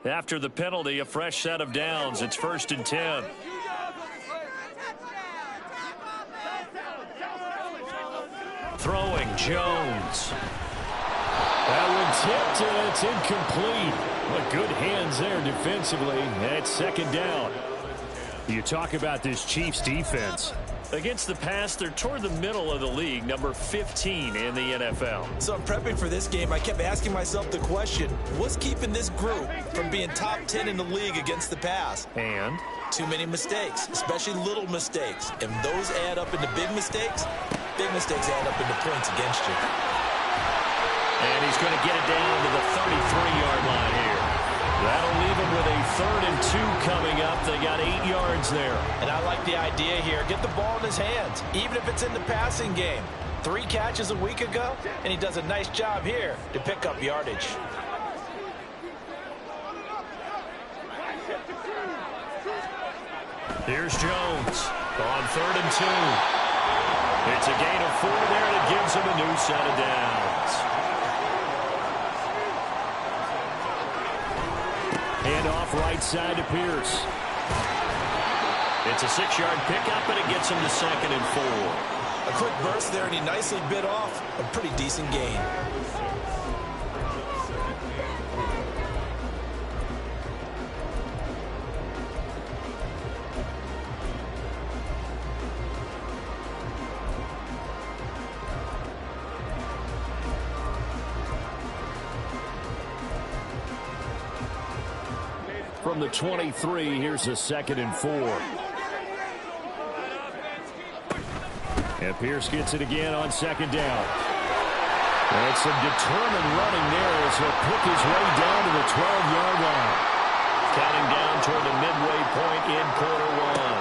After the penalty, a fresh set of downs. It's 1st and 10. Throwing, Jones. That one tipped, and it's incomplete. But good hands there defensively. And it's 2nd down. You talk about this Chiefs defense. Against the pass, they're toward the middle of the league, number 15 in the NFL. So I'm prepping for this game. I kept asking myself the question, what's keeping this group from being top 10 in the league against the pass? And? Too many mistakes, especially little mistakes. And those add up into big mistakes. Big mistakes add up into points against you. And he's going to get it down to the 33-yard line here. That'll leave him with a 3rd and 2 coming up. They got 8 yards there. And I like the idea here. Get the ball in his hands, even if it's in the passing game. 3 catches a week ago, and he does a nice job here to pick up yardage. Here's Jones on 3rd and 2. It's a gain of 4 there that gives him a new set of downs. Hand off right side to Pierce. It's a 6-yard pickup, and it gets him to 2nd and 4. A quick burst there, and he nicely bit off a pretty decent gain. From the 23, here's a 2nd and 4. And Pierce gets it again on 2nd down. And some determined running there as he'll pick his way down to the 12-yard line. Counting down toward the midway point in quarter 1.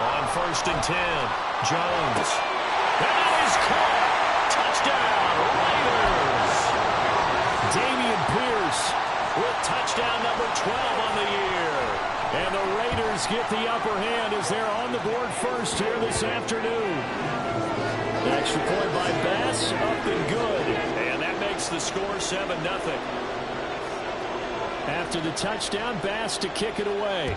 On 1st and 10, Jones. And it is caught. Touchdown, Raiders. Damian Pierce with touchdown number 12 on the year. And the Raiders get the upper hand as they're on the board first here this afternoon. The extra point by Bass, up and good. And that makes the score 7-0. After the touchdown, Bass to kick it away.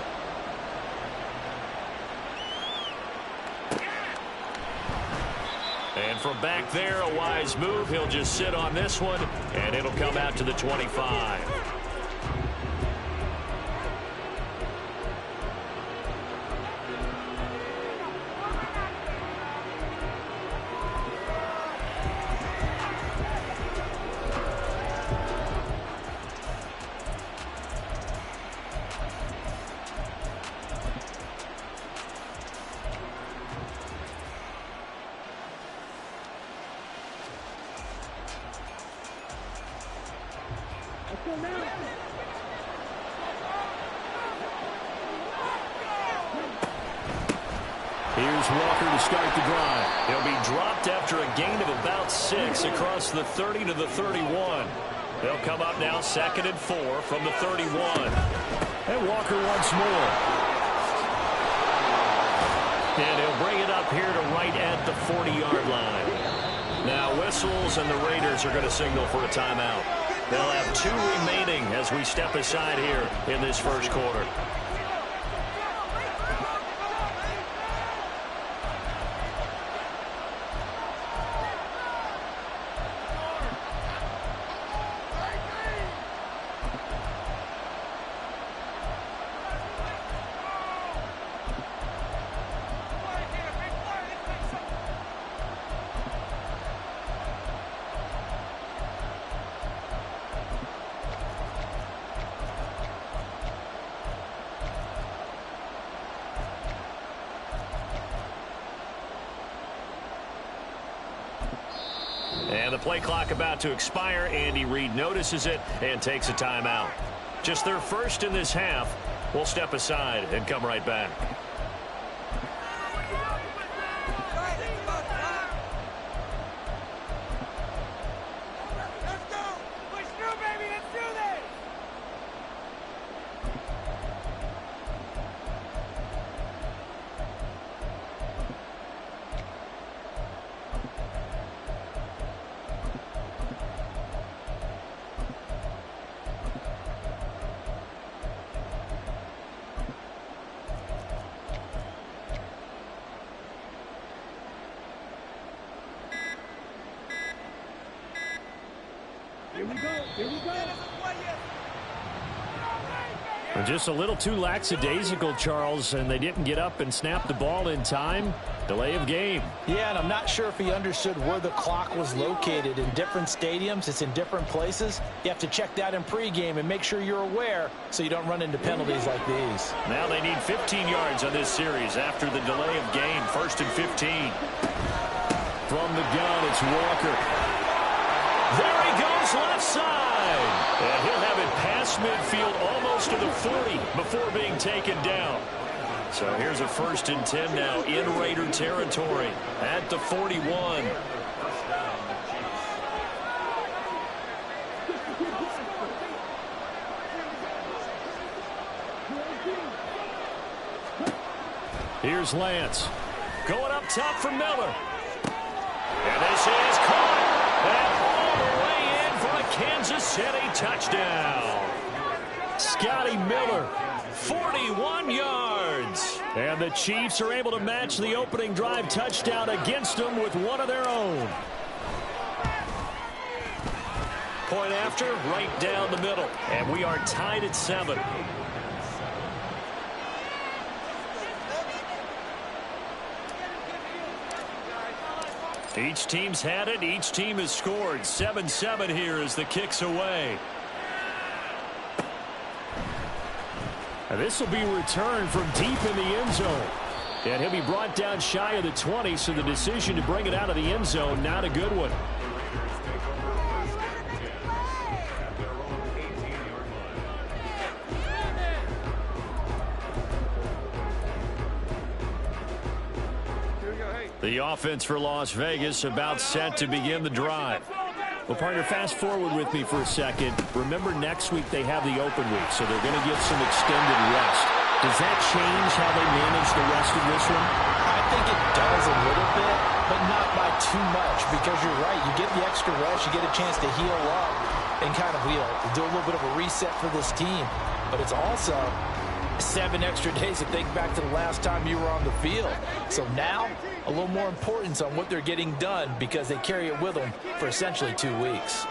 And from back there, a wise move. He'll just sit on this one, and it'll come out to the 25. Here's Walker to start the drive. He'll be dropped after a gain of about 6 across the 30 to the 31. They'll come up now 2nd and 4 from the 31. And Walker once more. And he'll bring it up here to right at the 40-yard line. Now whistles, and the Raiders are going to signal for a timeout. They'll have 2 remaining as we step aside here in this first quarter. And the play clock about to expire. Andy Reid notices it and takes a timeout. Just their first in this half. We'll step aside and come right back. Just a little too lackadaisical, Charles, and they didn't get up and snap the ball in time. Delay of game. Yeah, and I'm not sure if he understood where the clock was located. In different stadiums, it's in different places. You have to check that in pregame and make sure you're aware so you don't run into penalties like these. Now they need 15 yards on this series after the delay of game. 1st and 15. From the gun, it's Walker. There he goes left side. And he'll have it past midfield almost to the 40 before being taken down. So here's a 1st and 10 now in Raider territory at the 41. Here's Lance. Going up top for Miller. And this is caught. And all the way in for a Kansas City touchdown. Scotty Miller, 41 yards. And the Chiefs are able to match the opening drive touchdown against them with one of their own. Point after, right down the middle. And we are tied at 7. Each team's had it. Each team has scored. 7-7 here as the kick's away. And this will be returned from deep in the end zone. And he'll be brought down shy of the 20, so the decision to bring it out of the end zone, not a good one. The offense for Las Vegas about set to begin the drive. Well, partner, fast forward with me for a second. Remember, next week they have the open week, so they're going to get some extended rest. Does that change how they manage the rest of this one? I think it does a little bit, but not by too much, because you're right. You get the extra rest, you get a chance to heal up and kind of do a little bit of a reset for this team. But it's also 7 extra days to think back to the last time you were on the field. So now, a little more importance on what they're getting done because they carry it with them for essentially 2 weeks.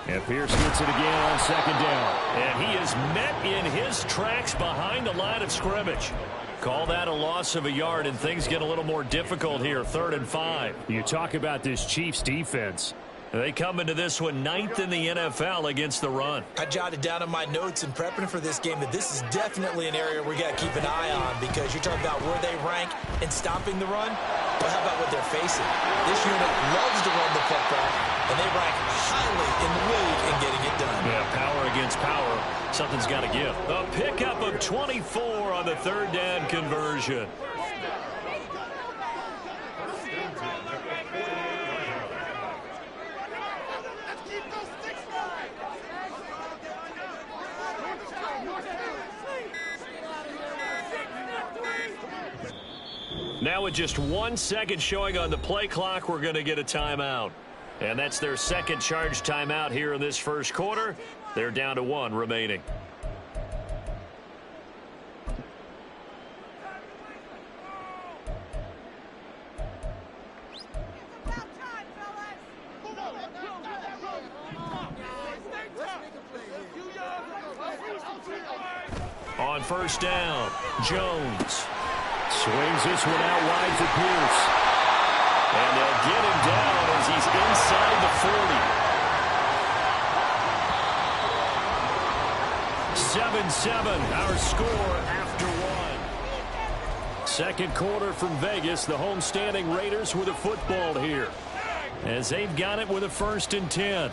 And Pierce gets it again on 2nd down. And he is met in his tracks behind the line of scrimmage. Call that a loss of a yard, and things get a little more difficult here. 3rd and 5. You talk about this Chiefs defense. They come into this one 9th in the NFL against the run. I jotted down in my notes in prepping for this game that this is definitely an area we got to keep an eye on, because you're talking about where they rank in stopping the run. But how about what they're facing? This unit loves to run the football, and they rank highly in the league in getting it done. Yeah, power against power. Something's got to give. A pickup of 24 on the 3rd down conversion. Now with just 1 second showing on the play clock, we're going to get a timeout. And that's their second charge timeout here in this first quarter. They're down to 1 remaining. On 1st down, Jones. Swings this one out wide for Pierce. And they'll get him down as he's inside the 40. 7-7, our score after 1. Second quarter from Vegas. The homestanding Raiders with a football here, as they've got it with a 1st and 10.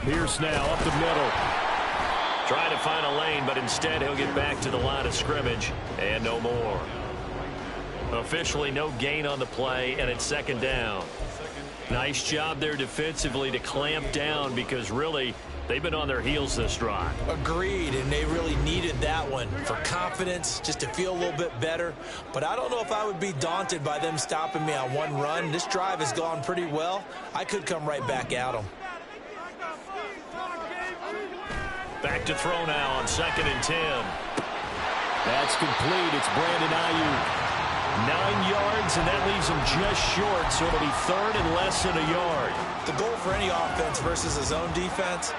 Pierce now up the middle. Trying to find a lane, but instead he'll get back to the line of scrimmage, and no more. Officially no gain on the play, and it's second down. Nice job there defensively to clamp down because really they've been on their heels this drive. Agreed, and they really needed that one for confidence, just to feel a little bit better. But I don't know if I would be daunted by them stopping me on one run. This drive has gone pretty well. I could come right back at them. Back to throw now on 2nd and 10. That's complete. It's Brandon Ayuk. 9 yards, and that leaves him just short, so it'll be third and less than a yard. The goal for any offense versus a zone defense,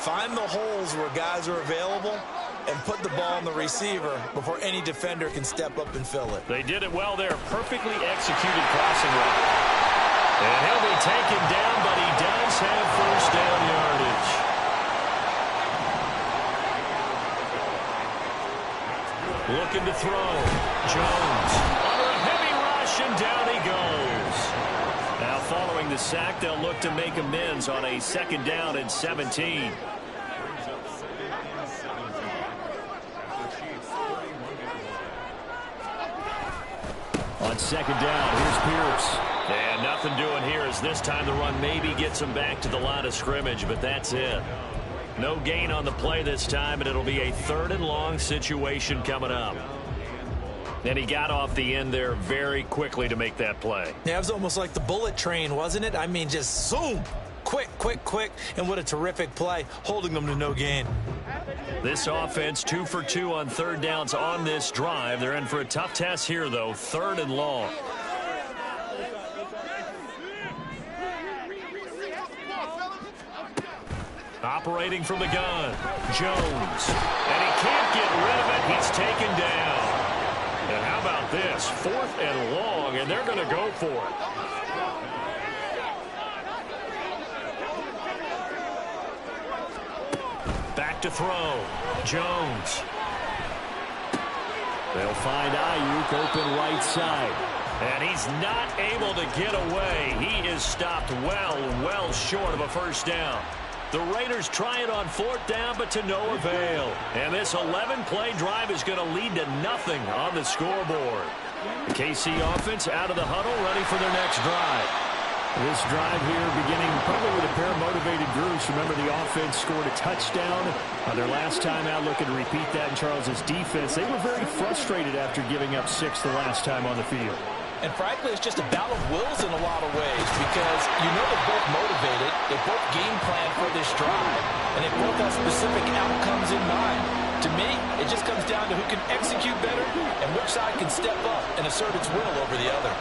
find the holes where guys are available and put the ball on the receiver before any defender can step up and fill it. They did it well there. Perfectly executed crossing route. And he'll be taken down, but he does have first down yardage. Looking to throw. Jones under a heavy rush, and down he goes. Now following the sack, they'll look to make amends on a 2nd down and 17. On 2nd down, here's Pierce. And nothing doing here as this time the run maybe gets him back to the line of scrimmage, but that's it. No gain on the play this time, and it'll be a 3rd and long situation coming up. And he got off the end there very quickly to make that play. Yeah, it was almost like the bullet train, wasn't it? I mean, just zoom. Quick, quick, quick. And what a terrific play, holding them to no gain. This offense 2 for 2 on 3rd downs on this drive. They're in for a tough test here, though. 3rd and long. Operating from the gun, Jones. And he can't get rid of it. He's taken down. And how about this? 4th and long, and they're going to go for it. Back to throw. Jones. They'll find Ayuk open right side. And he's not able to get away. He is stopped well short of a first down. The Raiders try it on 4th down, but to no avail. And this 11-play drive is going to lead to nothing on the scoreboard. The KC offense out of the huddle, ready for their next drive. This drive here beginning probably with a pair of motivated groups. Remember, the offense scored a touchdown on their last time out, looking to repeat that in Charles's defense. They were very frustrated after giving up 6 the last time on the field. And frankly, it's just a battle of wills in a lot of ways because you know they're both motivated, they both game plan for this drive, and they both have specific outcomes in mind. To me, it just comes down to who can execute better and which side can step up and assert its will over the other.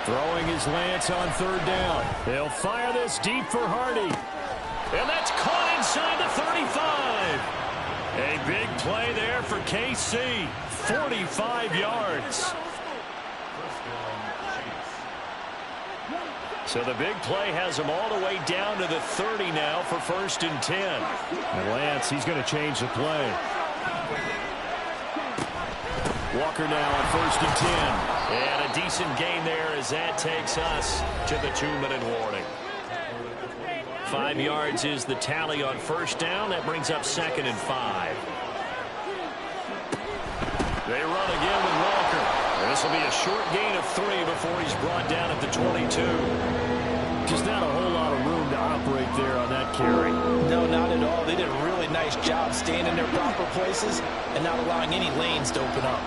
Throwing his Lance on 3rd down. They'll fire this deep for Hardy. And that's caught inside the 35. A big play there for KC. 45 yards. So the big play has them all the way down to the 30 now for 1st and 10. And Lance, he's going to change the play. Walker now on 1st and 10. And a decent gain there as that takes us to the 2-minute warning. 5 yards is the tally on 1st down. That brings up 2nd and 5. They run again with Walker. This will be a short gain of 3 before he's brought down at the 22. Just not a whole lot of room to operate there on that carry. No, not at all. They did a really nice job staying in their proper places and not allowing any lanes to open up.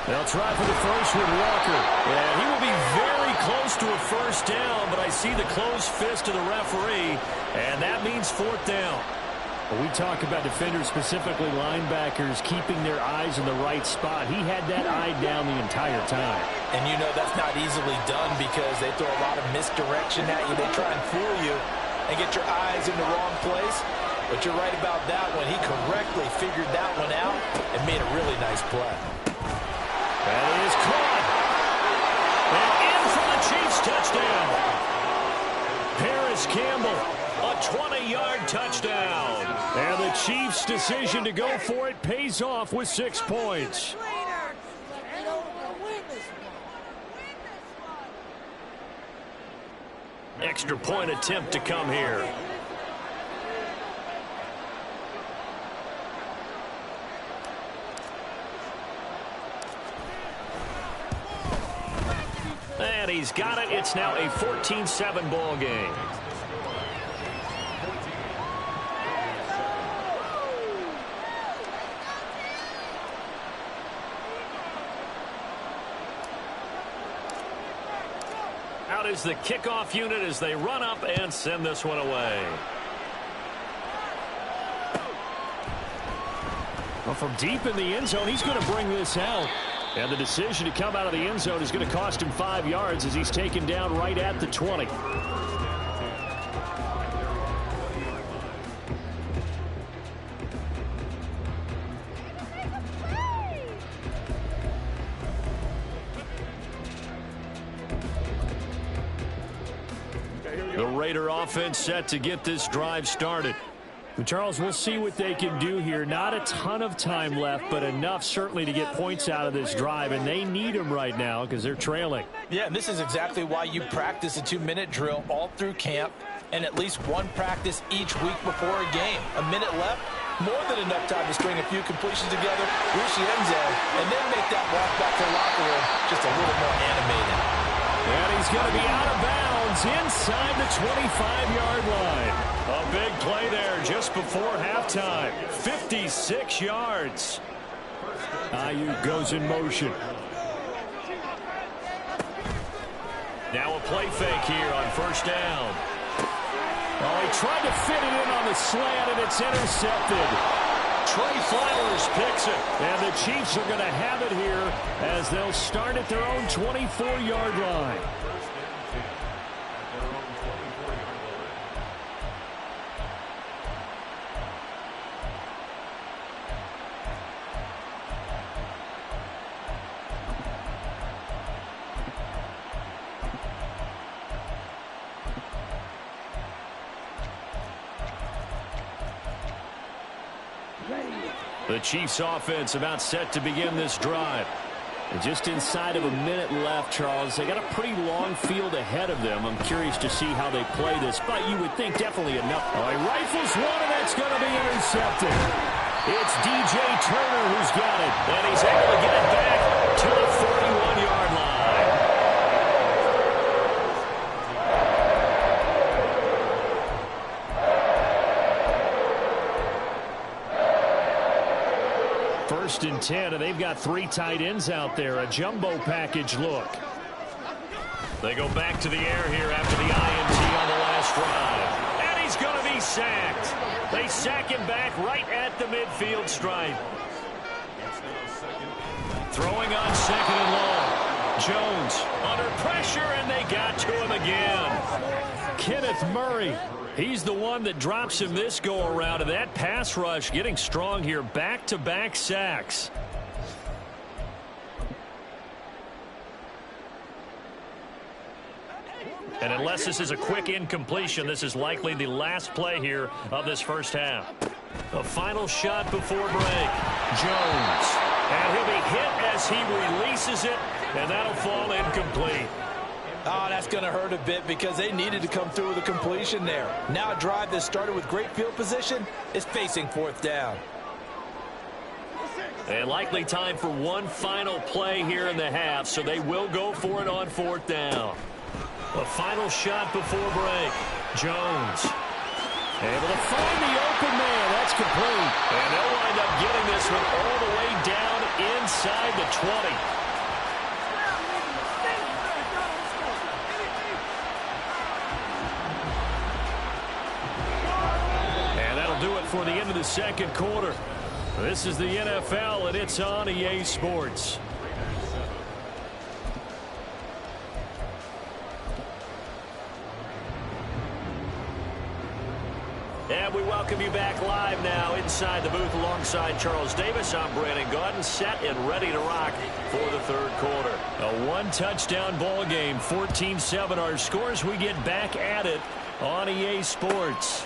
They'll try for the first with Walker. Yeah, he will be very close to a first down, but I see the closed fist of the referee, and that means 4th down. When we talk about defenders, specifically linebackers, keeping their eyes in the right spot, he had that eye down the entire time. And you know that's not easily done because they throw a lot of misdirection at you. They try and fool you and get your eyes in the wrong place. But you're right about that one. He correctly figured that one out and made a really nice play. That is caught. And in for the Chiefs touchdown. Paris Campbell, a 20-yard touchdown. And the Chiefs' decision to go for it pays off with 6 points. Extra point attempt to come here. And he's got it. It's now a 14-7 ball game. Out is the kickoff unit as they run up and send this one away. Well, from deep in the end zone, he's going to bring this out. And the decision to come out of the end zone is going to cost him 5 yards as he's taken down right at the 20. The Raider offense set to get this drive started. Charles, we'll see what they can do here. Not a ton of time left, but enough certainly to get points out of this drive, and they need them right now because they're trailing. Yeah, and this is exactly why you practice a 2-minute drill all through camp and at least one practice each week before a game. A minute left, more than enough time to string a few completions together, reach the end zone, and then make that walk back to the locker room just a little more animated. And he's going to be out of bounds inside the 25-yard line. A big play there just before halftime. 56 yards. Ayuk goes in motion. Now a play fake here on first down. Oh, he tried to fit it in on the slant, and it's intercepted. Trey Flowers picks it. And the Chiefs are going to have it here as they'll start at their own 24-yard line. The Chiefs offense about set to begin this drive. And just inside of a minute left, Charles. They got a pretty long field ahead of them. I'm curious to see how they play this, but you would think definitely enough. Oh, he rifles one, and that's going to be intercepted. It's DJ Turner who's got it. And he's able to get it back to the 41-yard line. First and 10, and they've got 3 tight ends out there. A jumbo package look. They go back to the air here after the INT on the last drive. And he's going to be sacked. They sack him back right at the midfield stripe. Throwing on second and long. Jones under pressure, and they got to him again. Kenneth Murray. He's the one that drops him this go-around, and that pass rush getting strong here. Back-to-back sacks. And unless this is a quick incompletion, this is likely the last play here of this first half. A final shot before break. Jones. And he'll be hit as he releases it, and that'll fall incomplete. Oh, that's going to hurt a bit because they needed to come through with a completion there. Now a drive that started with great field position is facing fourth down. And likely time for one final play here in the half, so they will go for it on fourth down. A final shot before break. Jones. Able to find the open man. That's complete. And they'll wind up getting this one all the way down inside the 20. Do it for the end of the second quarter. This is the NFL, and it's on EA Sports. And we welcome you back live now inside the booth alongside Charles Davis. I'm Brandon Gaudin, set and ready to rock for the third quarter. A one-touchdown ball game, 14-7 our scores. We get back at it on EA Sports.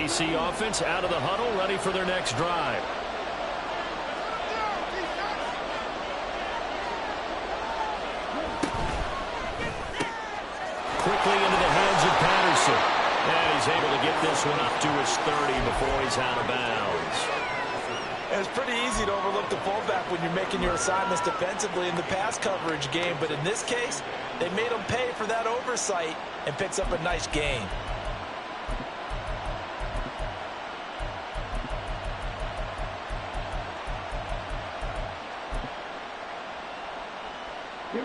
KC offense out of the huddle, ready for their next drive. Quickly into the hands of Patterson. And he's able to get this one up to his 30 before he's out of bounds. And it's pretty easy to overlook the fullback when you're making your assignments defensively in the pass coverage game. But in this case, they made him pay for that oversight and picks up a nice gain.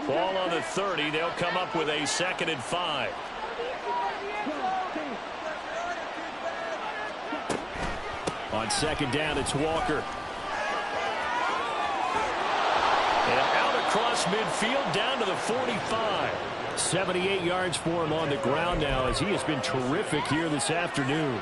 Ball on the 30. They'll come up with a 2nd and 5. On 2nd down, it's Walker. And out across midfield down to the 45. 78 yards for him on the ground now as he has been terrific here this afternoon.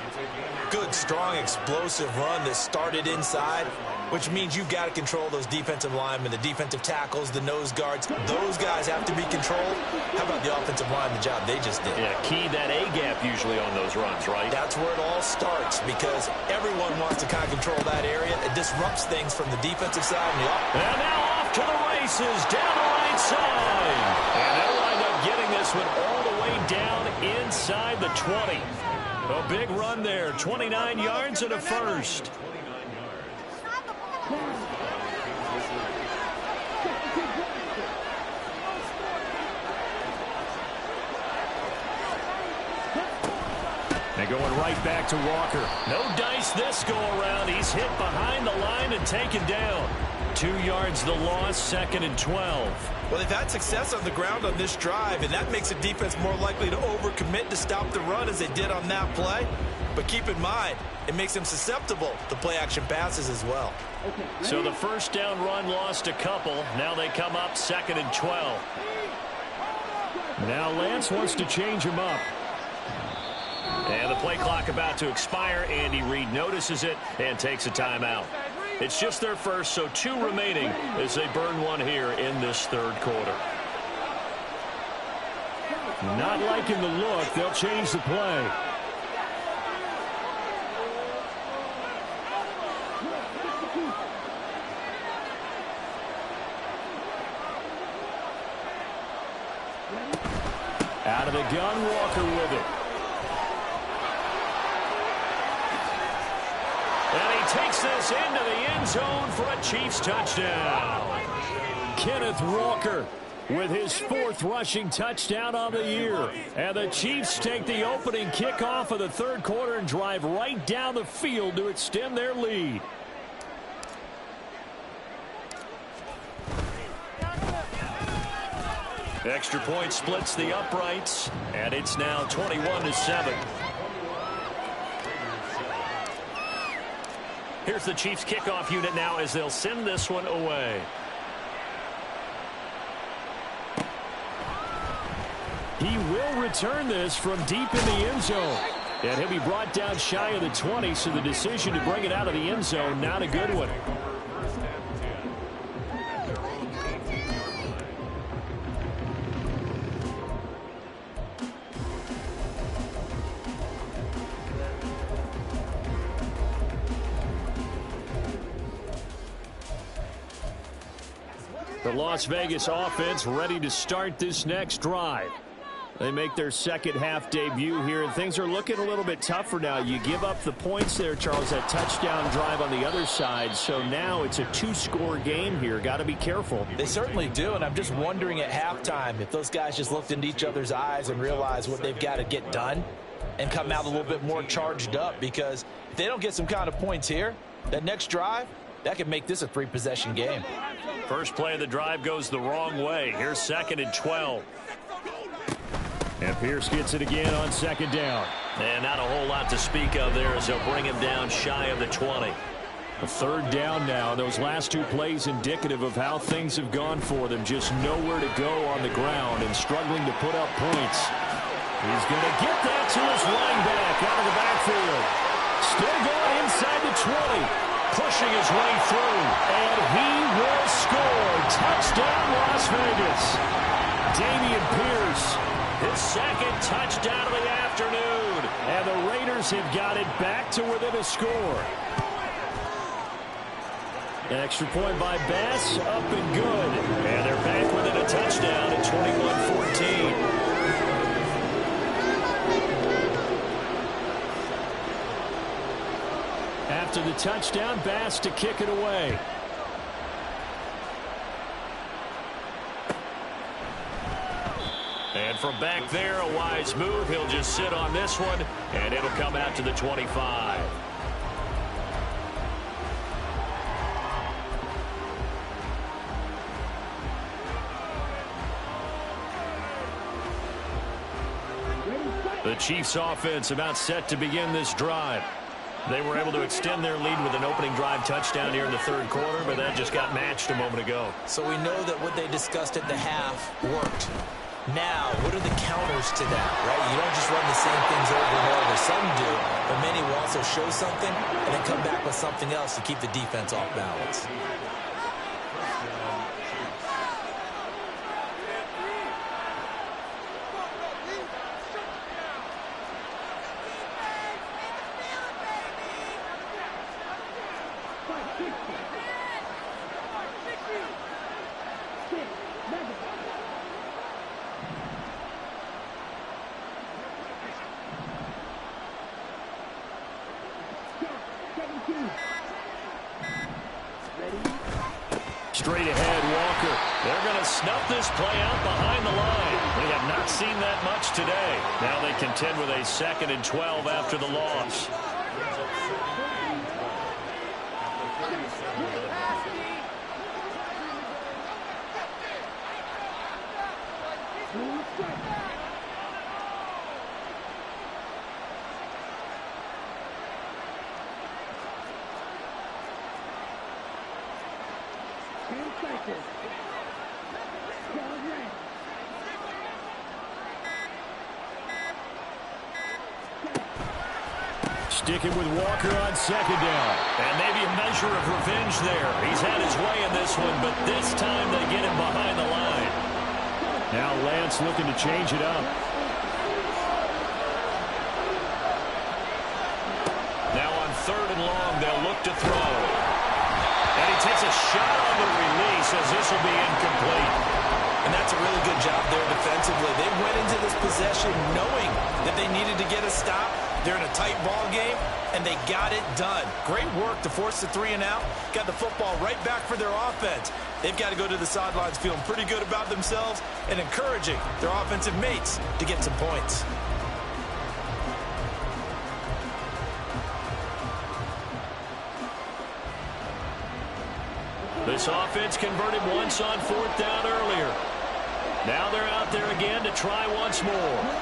Good, strong, explosive run that started inside, which means you've got to control those defensive linemen, the defensive tackles, the nose guards. Those guys have to be controlled. How about the offensive line, the job they just did? Yeah, key that A-gap usually on those runs, right? That's where it all starts because everyone wants to kind of control that area. It disrupts things from the defensive side. And now off to the races, down the right side. And they'll wind up getting this one all the way down inside the 20. A big run there, 29 yards and a first. They're going right back to Walker. No dice this go around. He's hit behind the line and taken down. 2 yards the loss, 2nd and 12. Well, they've had success on the ground on this drive, and that makes the defense more likely to overcommit to stop the run as they did on that play. But keep in mind, it makes them susceptible to play-action passes as well. So the first down run lost a couple. Now they come up 2nd and 12. Now Lance wants to change him up. And the play clock about to expire. Andy Reid notices it and takes a timeout. It's just their first, so 2 remaining as they burn one here in this 3rd quarter. Not liking the look. They'll change the play. Out of the gun, Walker with it. And he takes this into the end zone for a Chiefs touchdown. Kenneth Walker with his 4th rushing touchdown on the year. And the Chiefs take the opening kickoff of the 3rd quarter and drive right down the field to extend their lead. Extra point splits the uprights, and it's now 21-7. Here's the Chiefs kickoff unit now as they'll send this one away. He will return this from deep in the end zone. And he'll be brought down shy of the 20, so the decision to bring it out of the end zone, not a good one. The Las Vegas offense ready to start this next drive. They make their second half debut here, and things are looking a little bit tougher now. You give up the points there, Charles, that touchdown drive on the other side. So now it's a 2-score game here. Got to be careful. They certainly do, and I'm just wondering at halftime if those guys just looked into each other's eyes and realized what they've got to get done and come out a little bit more charged up, because if they don't get some kind of points here, that next drive, that could make this a 3-possession game. First play of the drive goes the wrong way. Here's 2nd and 12. And Pierce gets it again on 2nd down. And not a whole lot to speak of there as they'll bring him down shy of the 20. A 3rd down now. Those last 2 plays indicative of how things have gone for them. Just nowhere to go on the ground and struggling to put up points. He's going to get that to his running back out of the backfield. Still going inside the 20. Pushing his way through. And he will score. Touchdown, Las Vegas. Dameon Pierce His second touchdown of the afternoon. And the Raiders have got it back to within a score. Extra point by Bass, up and good. And they're back within a touchdown at 21-14. After the touchdown, Bass to kick it away. And from back there, a wise move. He'll just sit on this one, and it'll come out to the 25. The Chiefs offense about set to begin this drive. They were able to extend their lead with an opening drive touchdown here in the third quarter, but that just got matched a moment ago. So we know that what they discussed at the half worked. Now, what are the counters to that, right? You don't just run the same things over and over. Some do, but many will also show something and then come back with something else to keep the defense off balance. Straight ahead, Walker. They're going to snuff this play out behind the line. They have not seen that much today. Now they contend with a 2nd and 12 after the loss. Sticking with Walker on 2nd down. And maybe a measure of revenge there. He's had his way in this one, but this time they get him behind the line. Now Lance looking to change it up. Now on 3rd and long, they'll look to throw. And he takes a shot on the release as this will be incomplete. And that's a really good job there defensively. They went into this possession knowing that they needed to get a stop. They're in a tight ball game, and they got it done. Great work to force the 3 and out. Got the football right back for their offense. They've got to go to the sidelines feeling pretty good about themselves and encouraging their offensive mates to get some points. This offense converted once on 4th down earlier. Now they're out there again to try once more.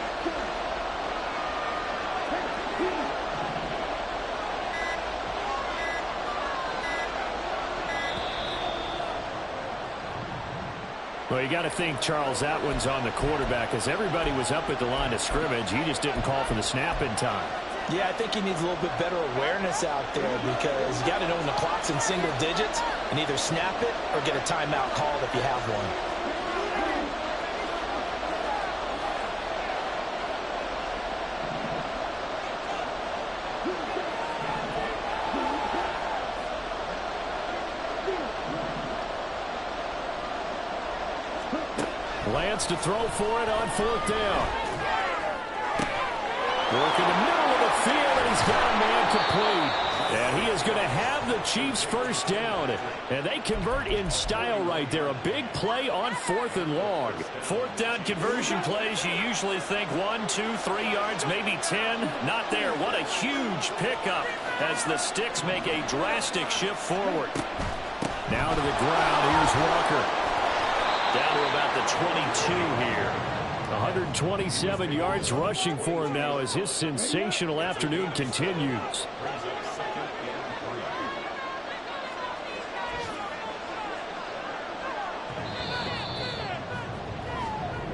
Well, you got to think, Charles, that one's on the quarterback as everybody was up at the line of scrimmage. He just didn't call for the snap in time. Yeah, I think he needs a little bit better awareness out there because you got to know when the clock's in single digits and either snap it or get a timeout called if you have one. Lance to throw for it on 4th down. Work in the middle of the field, and he's got a man complete. And he is going to have the Chiefs first down. And they convert in style right there. A big play on 4th and long. 4th down conversion plays, you usually think 1, 2, 3 yards, maybe 10. Not there. What a huge pickup as the Sticks make a drastic shift forward. Now to the ground. Here's Walker. Down to about the 22 here. 127 yards rushing for him now as his sensational afternoon continues.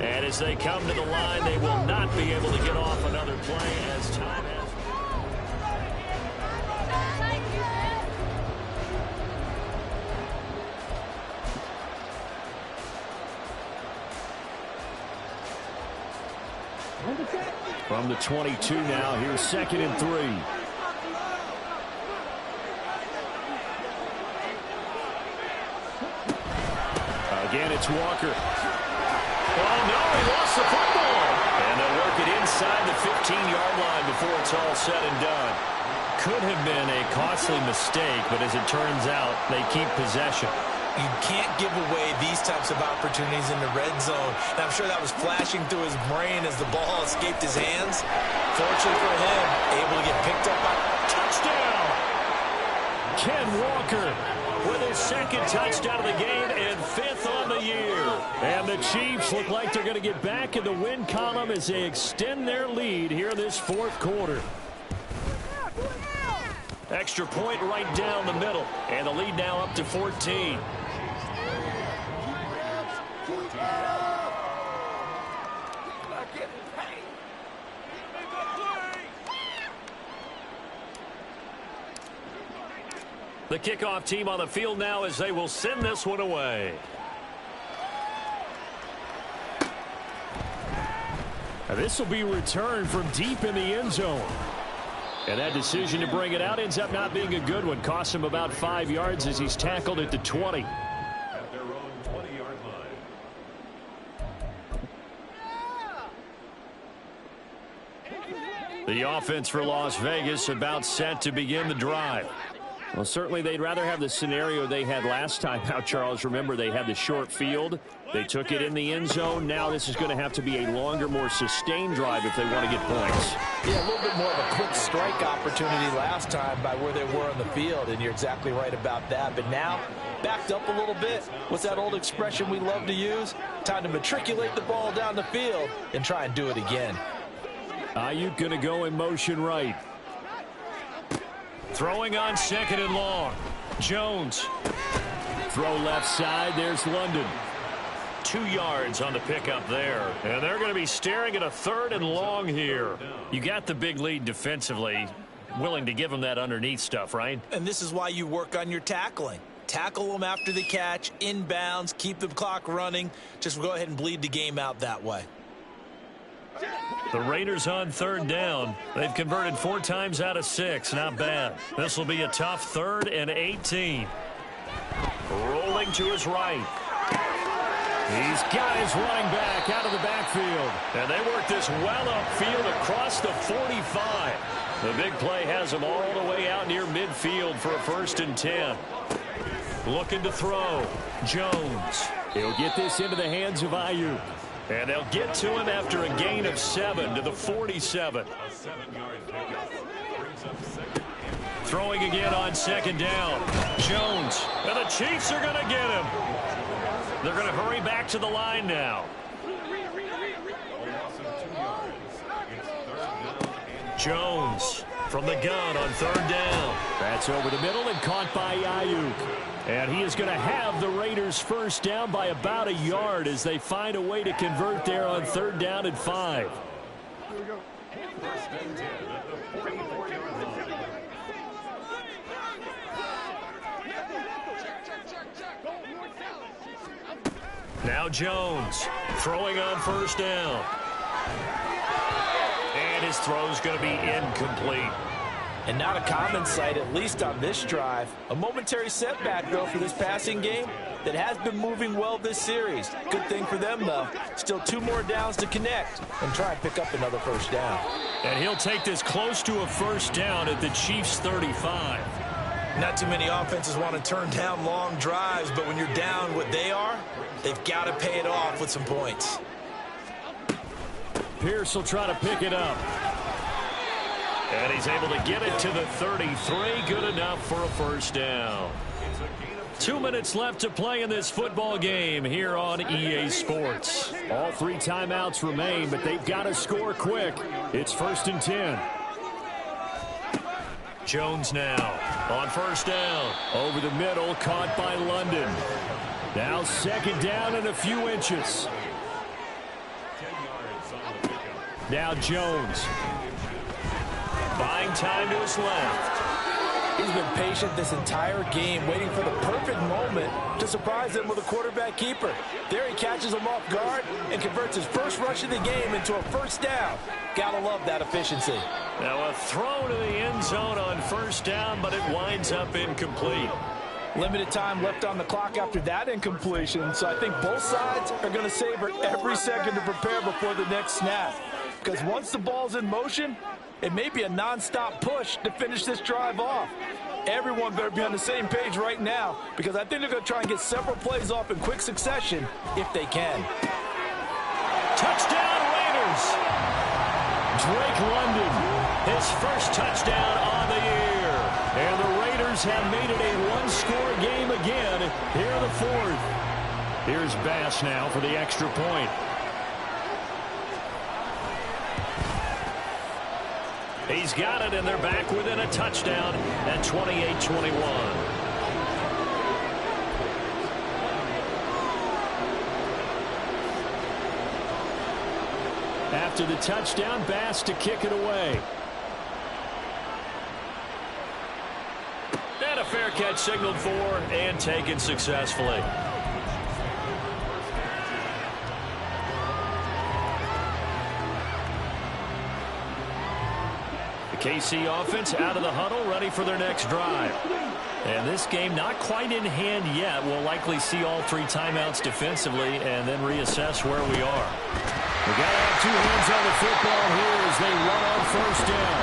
And as they come to the line, they will not be able to get off another play as time has... From the 22 now, here's 2nd and 3. Again, it's Walker. Oh, no, he lost the football. And they'll work it inside the 15-yard line before it's all said and done. Could have been a costly mistake, but as it turns out, they keep possession. You can't give away these types of opportunities in the red zone. And I'm sure that was flashing through his brain as the ball escaped his hands. Fortunately for him, able to get picked up by touchdown. Ken Walker with his 2nd touchdown of the game and 5th on the year. And the Chiefs look like they're going to get back in the win column as they extend their lead here in this 4th quarter. Extra point right down the middle. And the lead now up to 14. The kickoff team on the field now as they will send this one away. Now this will be returned from deep in the end zone. And that decision to bring it out ends up not being a good one. Costs him about 5 yards as he's tackled at the 20. At their own 20-yard line. The offense for Las Vegas about set to begin the drive. Well, certainly they'd rather have the scenario they had last time out, Charles. Remember, they had the short field. They took it in the end zone. Now this is going to have to be a longer, more sustained drive if they want to get points. Yeah, a little bit more of a quick strike opportunity last time by where they were on the field, and you're exactly right about that. But now, backed up a little bit. What's that old expression we love to use? Time to matriculate the ball down the field and try and do it again. Ayuk going to go in motion right. Throwing on 2nd and long. Jones. Throw left side. There's London. 2 yards on the pickup there. And they're going to be staring at a 3rd and long here. You got the big lead defensively. Willing to give them that underneath stuff, right? And this is why you work on your tackling. Tackle them after the catch, inbounds, keep the clock running. Just go ahead and bleed the game out that way. The Raiders on 3rd down. They've converted 4 times out of 6. Not bad. This will be a tough 3rd and 18. Rolling to his right. He's got his running back out of the backfield. And they work this well upfield across the 45. The big play has him all the way out near midfield for a 1st and 10. Looking to throw. Jones. He'll get this into the hands of Ayuk. And they'll get to him after a gain of 7 to the 47. Throwing again on 2nd down. Jones. And the Chiefs are going to get him. They're going to hurry back to the line now. Jones from the gun on 3rd down. That's over the middle and caught by Ayuk. And he is going to have the Raiders 1st down by about a yard as they find a way to convert there on 3rd down and 5. Now Jones throwing on 1st down. And his throw's going to be incomplete. And not a common sight, at least on this drive. A momentary setback, though, for this passing game that has been moving well this series. Good thing for them, though. Still 2 more downs to connect and try and pick up another 1st down. And he'll take this close to a 1st down at the Chiefs' 35. Not too many offenses want to turn down long drives, but when you're down what they are, they've got to pay it off with some points. Pierce will try to pick it up. And he's able to get it to the 33. Good enough for a 1st down. 2 minutes left to play in this football game here on EA Sports. All 3 timeouts remain, but they've got to score quick. It's 1st and 10. Jones now on 1st down. Over the middle, caught by London. Now 2nd down and a few inches. Now Jones. Buying time to his left. He's been patient this entire game, waiting for the perfect moment to surprise them with a quarterback keeper. There he catches him off guard and converts his first rush of the game into a first down. Gotta love that efficiency. Now a throw to the end zone on first down, but it winds up incomplete. Limited time left on the clock after that incompletion, so I think both sides are going to savor every second to prepare before the next snap. Because once the ball's in motion, it may be a non-stop push to finish this drive off. Everyone better be on the same page right now, because I think they're going to try and get several plays off in quick succession if they can. Touchdown Raiders! Drake London, his first touchdown on the year. And the Raiders have made it a one-score game again here in the fourth. Here's Bass now for the extra point. He's got it, and they're back within a touchdown at 28-21. After the touchdown, Bass to kick it away. And a fair catch signaled for and taken successfully. The KC offense out of the huddle, ready for their next drive. And this game not quite in hand yet. We'll likely see all three timeouts defensively and then reassess where we are. We got to have two hands on the football here as they run on first down.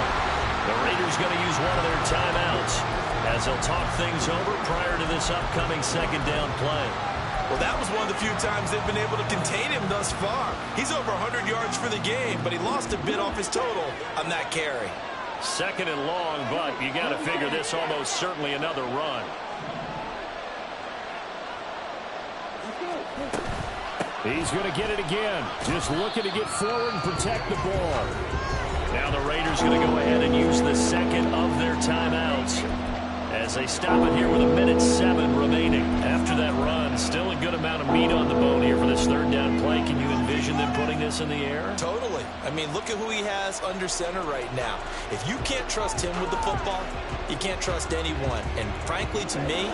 The Raiders going to use one of their timeouts as they'll talk things over prior to this upcoming second down play. Well, that was one of the few times they've been able to contain him thus far. He's over 100 yards for the game, but he lost a bit off his total on that carry. Second and long, but you got to figure this almost certainly another run. He's going to get it again. Just looking to get forward and protect the ball. Now the Raiders going to go ahead and use the second of their timeouts as they stop it here with 1:07 remaining. After that run, still a good amount of meat on the bone here for this third down play. Can you envision them putting this in the air? Totally. I mean, look at who he has under center right now. If you can't trust him with the football, you can't trust anyone. And frankly, to me,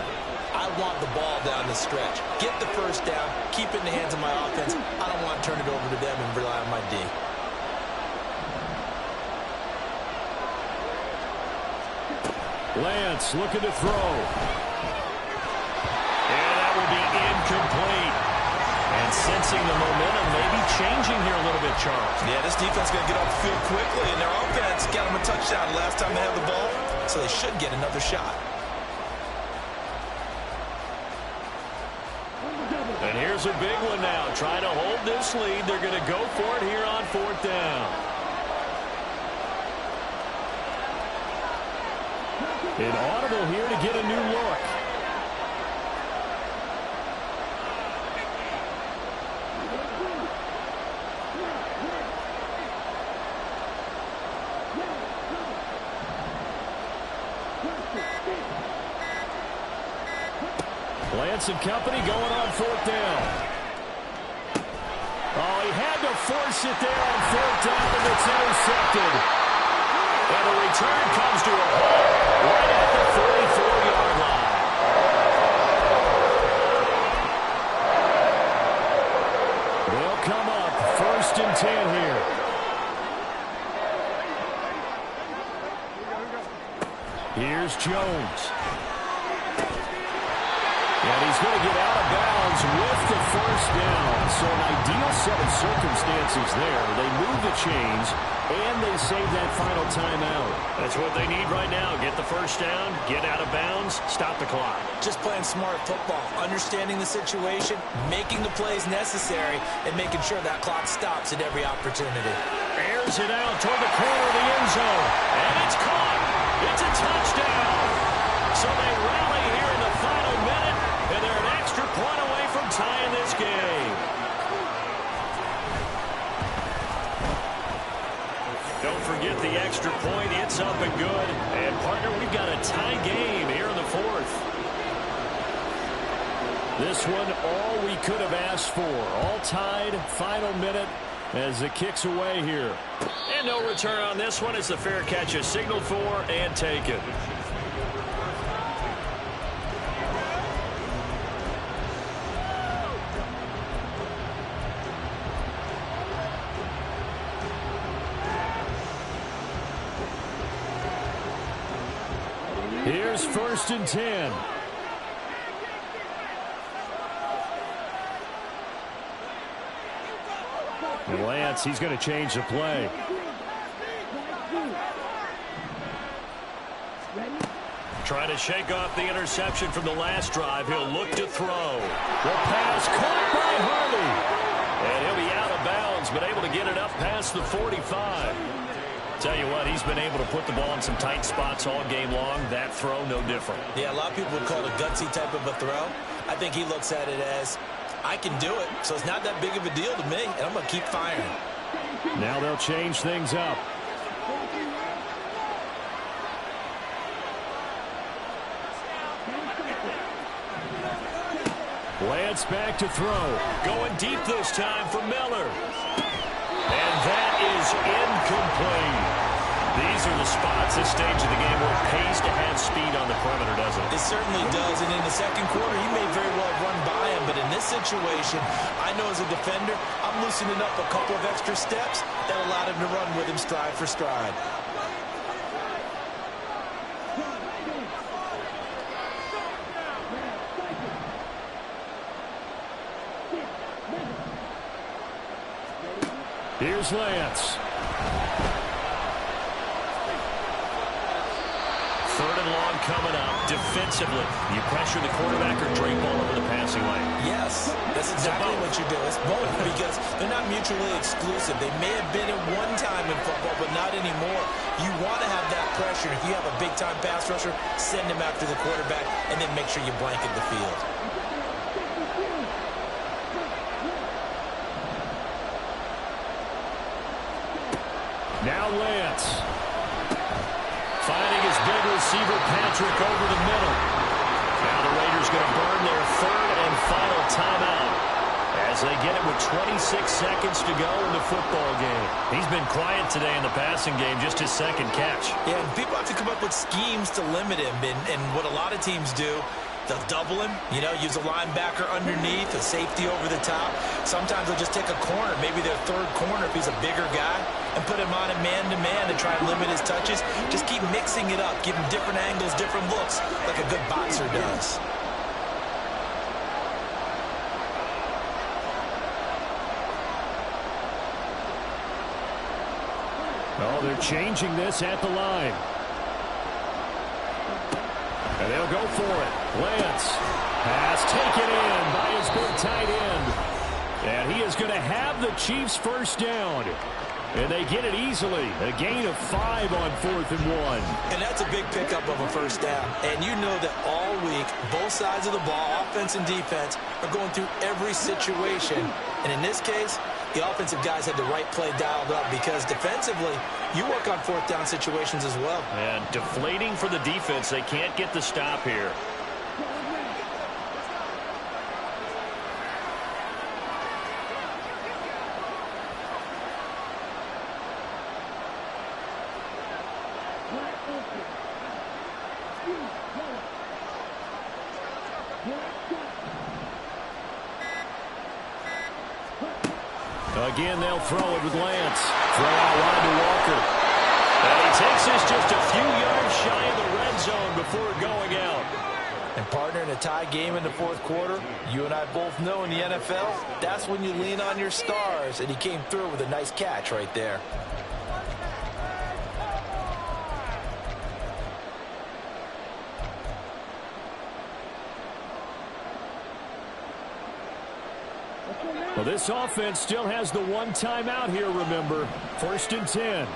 I want the ball down the stretch. Get the first down, keep it in the hands of my offense. I don't want to turn it over to them and rely on my D. Lance looking to throw. And that will be incomplete. And sensing the momentum maybe changing here a little bit, Charles. Yeah, this defense going to get off the field quickly, and their offense got them a touchdown last time they had the ball, so they should get another shot. And here's a big one now. Trying to hold this lead. They're going to go for it here on fourth down. An audible here to get a new look. Lance and company going on fourth down. Oh, he had to force it there on fourth down, and it's intercepted. And the return comes to a halt right at the 44-yard line. They'll come up first and 10 here. Here's Jones. And he's going to get out of bounds with the first down. So an ideal set of circumstances there. They move the chains, and they save that final timeout. That's what they need right now. Get the first down, get out of bounds, stop the clock. Just playing smart football, understanding the situation, making the plays necessary, and making sure that clock stops at every opportunity. Airs it out toward the corner of the end zone, and it's caught. It's a touchdown. So they rally here in the final minute, and they're an extra point away from tying this game. Don't forget the extra point. It's up and good. And, partner, we've got a tie game here in the fourth. This one, all we could have asked for. All tied, final minute as it kicks away here. And no return on this one as the fair catch is signaled for and taken. Here's 1st and 10. And Lance, he's going to change the play. Trying to shake off the interception from the last drive. He'll look to throw. The pass caught by Hurley. And he'll be out of bounds, but able to get it up past the 45. Tell you what, he's been able to put the ball in some tight spots all game long. That throw, no different. Yeah, a lot of people would call it a gutsy type of a throw. I think he looks at it as, I can do it, so it's not that big of a deal to me, and I'm going to keep firing. Now they'll change things up. Lance back to throw. Going deep this time for Miller. And that is incomplete. These are the spots, this stage of the game, where it pays to have speed on the perimeter, doesn't it? It certainly does, and in the second quarter, he may very well run by him, but in this situation, I know as a defender, I'm loosening up a couple of extra steps that allowed him to run with him stride for stride. Here's Lance. 3rd and long coming up. Defensively, you pressure the quarterback or drape all over the passing lane. Yes, that's exactly what you do. It's both because they're not mutually exclusive. They may have been at one time in football, but not anymore. You want to have that pressure. If you have a big-time pass rusher, send him after the quarterback, and then make sure you blanket the field. Now Lance. Finding his big receiver, Patrick, over the middle. Now the Raiders going to burn their 3rd and final timeout as they get it with 26 seconds to go in the football game. He's been quiet today in the passing game, just his 2nd catch. Yeah, and people have to come up with schemes to limit him, and what a lot of teams do, they'll double him, use a linebacker underneath, a safety over the top. Sometimes they'll just take a corner, maybe their 3rd corner if he's a bigger guy, and put him on a man-to-man to try and limit his touches. Just keep mixing it up, give him different angles, different looks, like a good boxer does. Oh, they're changing this at the line. And they'll go for it. Lance. Pass taken in by his big tight end. And he is going to have the Chiefs' 1st down. And they get it easily. A gain of 5 on 4th and 1. And that's a big pickup of a 1st down. And you know that all week, both sides of the ball, offense and defense, are going through every situation. And in this case, the offensive guys had the right play dialed up because defensively, you work on 4th down situations as well. And deflating for the defense. They can't get the stop here. Again, they'll throw it with Lance. Throw out wide to Walker. And he takes this just a few yards shy of the red zone before going out. And partner, in a tie game in the 4th quarter, you and I both know in the NFL, that's when you lean on your stars. And he came through with a nice catch right there. Well, this offense still has the 1 timeout here, remember. 1st and 10.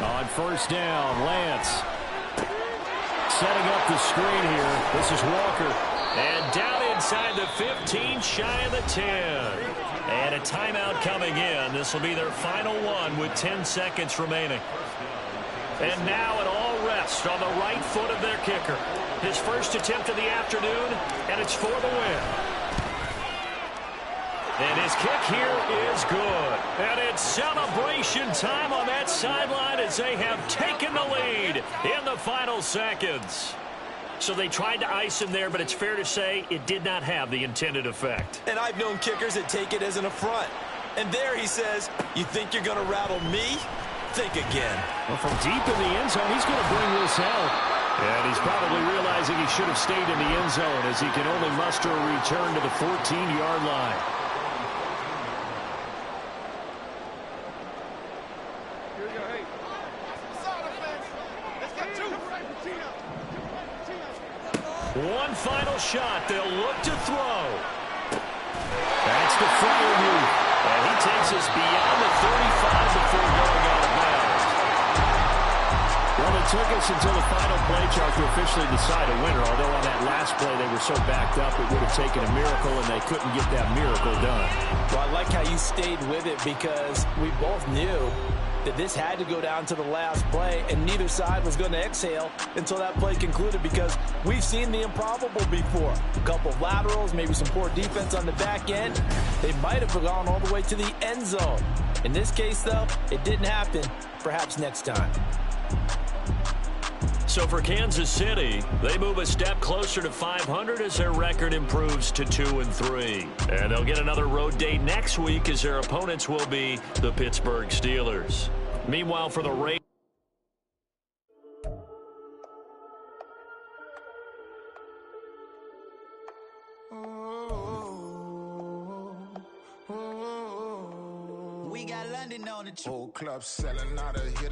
On 1st down, Lance. Setting up the screen here. This is Walker. And down inside the 15, shy of the 10. And a timeout coming in. This will be their final one with 10 seconds remaining. And now it all rests on the right foot of their kicker. His 1st attempt of the afternoon, and it's for the win. And his kick here is good. And it's celebration time on that sideline as they have taken the lead in the final seconds. So they tried to ice him there, but it's fair to say it did not have the intended effect. And I've known kickers that take it as an affront. And there he says, you think you're going to rattle me? think again. Well, from deep in the end zone, he's going to bring this out. And he's probably realizing he should have stayed in the end zone as he can only muster a return to the 14-yard line. One final shot. They'll look to throw. That's the Freiermuth. And he takes us beyond the 35 before going out of bounds. Well, it took us until the final play chart to officially decide a winner, although on that last play they were so backed up it would have taken a miracle, and they couldn't get that miracle done. Well, I like how you stayed with it because we both knew that this had to go down to the last play, and neither side was going to exhale until that play concluded because we've seen the improbable before. A couple of laterals, maybe some poor defense on the back end. They might have gone all the way to the end zone. In this case, though, it didn't happen. Perhaps next time. So for Kansas City, they move a step closer to 500 as their record improves to 2-3. And they'll get another road date next week as their opponents will be the Pittsburgh Steelers. Meanwhile, for the Raiders, we got London on the whole club selling out of here.